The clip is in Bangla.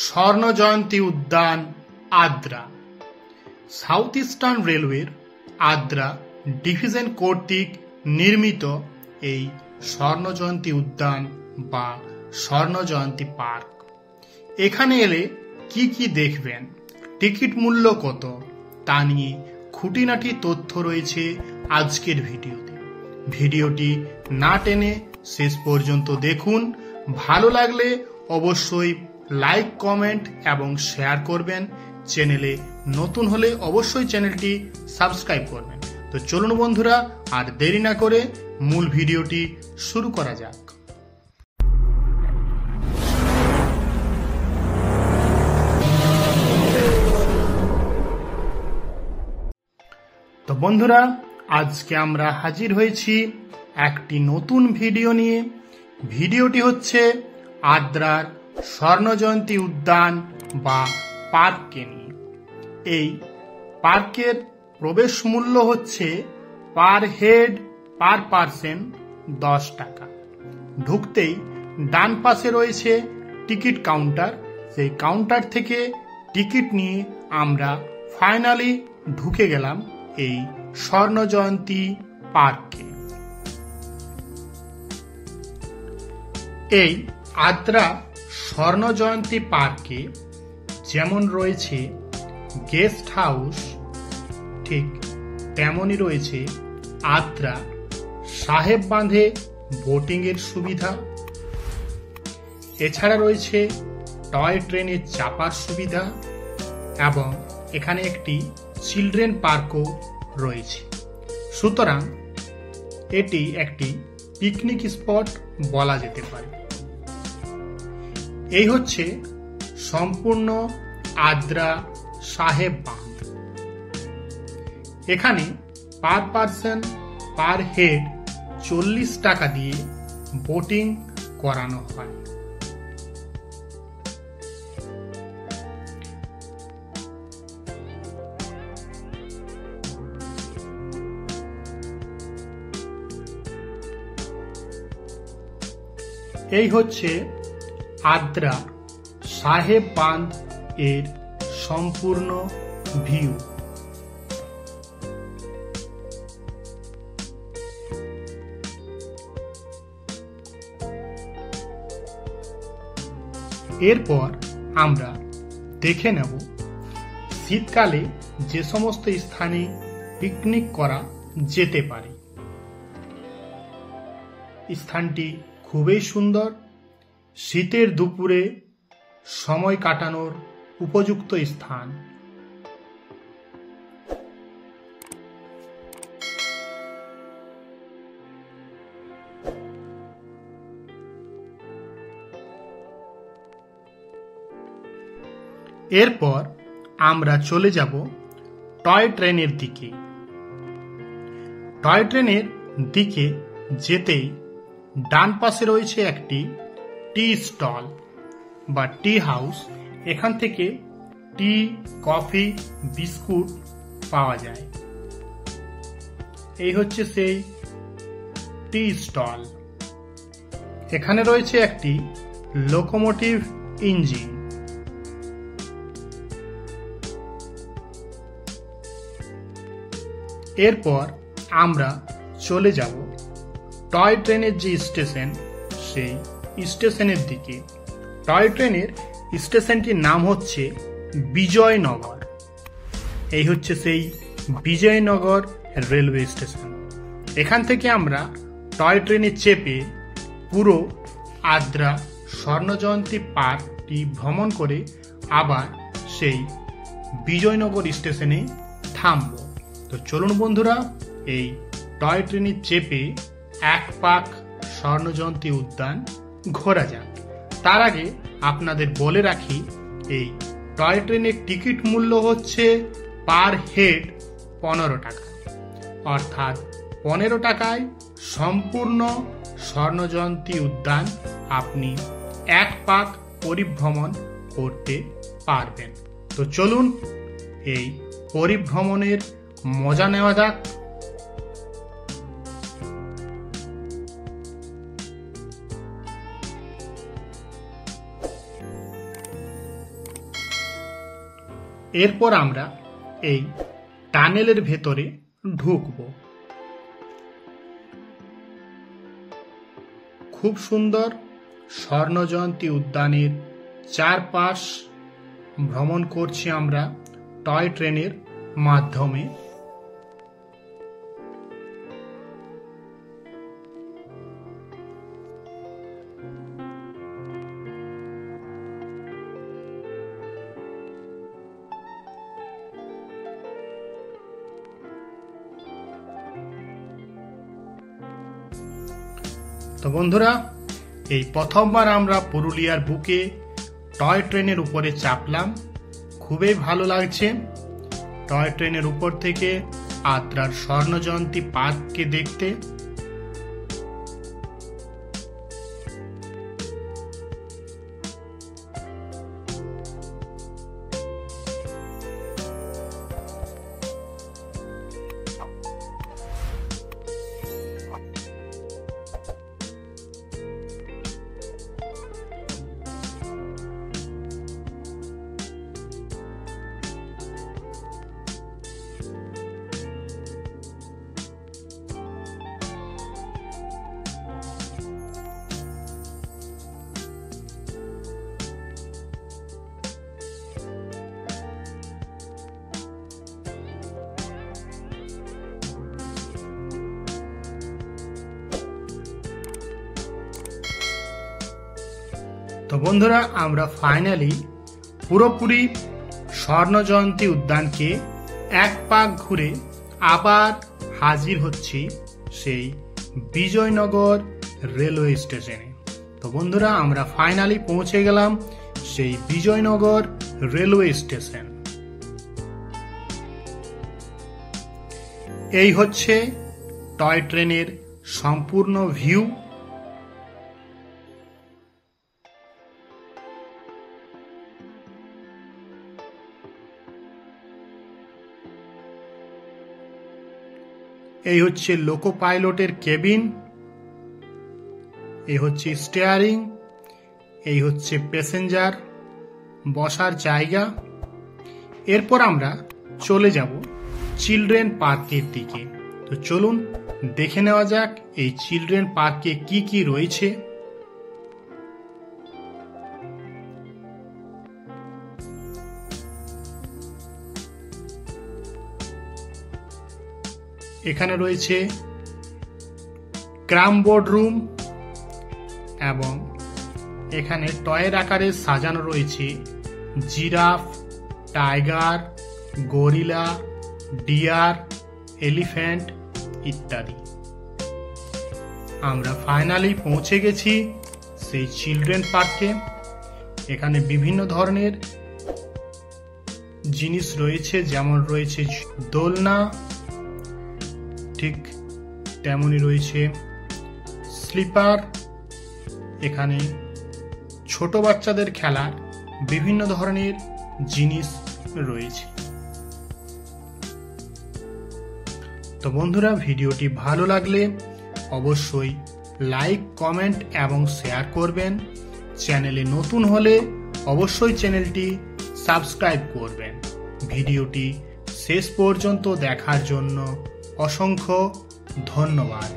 স্বর্ণ জয়ন্তী উদ্যান আদ্রা। সাউথ ইস্টার্ন রেলওয়ের আদ্রা ডিভিশন কর্তৃক নির্মিত এই স্বর্ণ জয়ন্তী উদ্যান বা স্বর্ণ জয়ন্তী পার্ক। এখানে এলে কি কি দেখবেন, টিকিট মূল্য কত, তা নিয়ে খুঁটিনাটি তথ্য রয়েছে আজকের ভিডিওতে। ভিডিওটি না টেনে শেষ পর্যন্ত দেখুন। ভালো লাগলে অবশ্যই লাইক, কমেন্ট এবং শেয়ার করবেন। চ্যানেলে নতুন হলে অবশ্যই চ্যানেলটি সাবস্ক্রাইব করবেন। তো চলুন বন্ধুরা, আর দেরি না করে মূল ভিডিওটি শুরু করা যাক। তো বন্ধুরা, আজকে আমরা হাজির হয়েছি একটি নতুন ভিডিও নিয়ে। ভিডিওটি হচ্ছে আদ্রার স্বর্ণ জয়ন্তী উদ্যান বা পার্ককে নিয়ে। এই পার্কের প্রবেশ মূল্য হচ্ছে পার হেড পার পার্সন 10 টাকা। ঢুকতেই ডান পাশে রয়েছে টিকিট কাউন্টার। সেই কাউন্টার থেকে টিকিট নিয়ে আমরা ফাইনালি ঢুকে গেলাম এই স্বর্ণ জয়ন্তী পার্কে। এই আদ্রা স্বর্ণ জয়ন্তী পার্কে যেমন রয়েছে গেস্ট হাউস, ঠিক তেমনই রয়েছে আদ্রা সাহেব বাঁধে বোটিং এর সুবিধা। এছাড়া রয়েছে টয় ট্রেনে চাপার সুবিধা এবং এখানে একটি চিলড্রেন পার্কও রয়েছে। সুতরাং এটি একটি পিকনিক স্পট বলা যেতে পারে। এই হচ্ছে সম্পূর্ণ আদ্রা সাহেব বাঁধ। এখানে পার পার্সন পার হেড 40 টাকা দিয়ে বোটিং করানো হয়। এই হচ্ছে আদ্রা সাহেব বাঁধ এর সম্পূর্ণ ভিউ। এরপর আমরা দেখে নেব শীতকালে যে সমস্ত স্থানে পিকনিক করা যেতে পারে। স্থানটি খুবই সুন্দর, শীতের দুপুরে সময় কাটানোর উপযুক্ত স্থান। এরপর আমরা চলে যাব টয় ট্রেনের দিকে। টয় ট্রেনের দিকে যেতেই ডান পাশে রয়েছে একটি টি স্টল বা টি হাউস। এখান থেকে টি, কফি, বিস্কুট পাওয়া যায়। এই হচ্ছে সেই টি স্টল। এখানে রয়েছে একটি লোকোমোটিভ ইঞ্জিন। এরপর আমরা চলে যাব টয় ট্রেনের যে স্টেশন, সেই স্টেশনের দিকে। টয় ট্রেনের স্টেশনটির নাম হচ্ছে বিজয়নগর। এই হচ্ছে সেই বিজয়নগর রেলওয়ে স্টেশন। এখান থেকে আমরা টয় ট্রেনে চেপে পুরো আদ্রা স্বর্ণ জয়ন্তী পার্কটি ভ্রমণ করে আবার সেই বিজয়নগর স্টেশনে থামব। তো চলুন বন্ধুরা, এই টয় ট্রেনে চেপে এক পাক স্বর্ণ জয়ন্তী উদ্যান ঘোরা যাক। তার আগে আপনাদের বলে রাখি, এই টয় ট্রেনের টিকিট মূল্য হচ্ছে পার হেড 15 টাকা। অর্থাৎ 15 টাকায় সম্পূর্ণ স্বর্ণ জয়ন্তী উদ্যান আপনি এক পাক পরিভ্রমণ করতে পারবেন। তো চলুন এই পরিভ্রমণের মজা নেওয়া যাক। এরপর আমরা এই টানেলের ভেতরে ঢুকব। খুব সুন্দর স্বর্ণজয়ন্তী উদ্যানের চারপাশ ভ্রমণ করছি আমরা টয় ট্রেনের মাধ্যমে। তো বন্ধুরা, এই প্রথমবার আমরা পুরুলিয়ার বুকে টয় ট্রেনের উপরে চাপলাম। খুবই ভালো লাগছে টয় ট্রেনের উপর থেকে আদ্রার স্বর্ণজয়ন্তী পার্ককে দেখতে। তো বন্ধুরা, আমরা ফাইনালি পুরোপুরি স্বর্ণজয়ন্তী উদ্যানকে এক পাক ঘুরে আবার হাজির হচ্ছি সেই বিজয়নগর রেলওয়ে স্টেশনে। তো বন্ধুরা, আমরা ফাইনালি পৌঁছে গেলাম সেই বিজয়নগর রেলওয়ে স্টেশন। এই হচ্ছে টয় ট্রেনের সম্পূর্ণ ভিউ। এই হচ্ছে লোকো পাইলটের কেবিন, এই হচ্ছে স্টিয়ারিং, এই হচ্ছে প্যাসেঞ্জার বসার জায়গা। এরপর আমরা চলে যাব চিলড্রেন পার্কের দিকে। তো চলুন দেখে নেওয়া যাক এই চিলড্রেন পার্কে কি কি রয়েছে। এখানে রয়েছে ক্রাম বোর্ড রুম এবং এখানে টয়ের আকারে সাজানো রয়েছে giraffe, tiger, gorilla, deer, elephant ইত্যাদি। আমরা ফাইনালি পৌঁছে গেছি সেই চিলড্রেন পার্কে। এখানে বিভিন্ন ধরনের জিনিস রয়েছে, যেমন রয়েছে দোলনা, ঠিক তেমনি রয়েছে স্লিপার। এখানে ছোট বাচ্চাদের খেলার বিভিন্ন ধরনের জিনিস রয়েছে। তো বন্ধুরা, ভিডিওটি ভালো লাগলে অবশ্যই লাইক, কমেন্ট এবং শেয়ার করবেন। চ্যানেলে নতুন হলে অবশ্যই চ্যানেলটি সাবস্ক্রাইব করবেন। ভিডিওটি শেষ পর্যন্ত দেখার জন্য অসংখ্য ধন্যবাদ।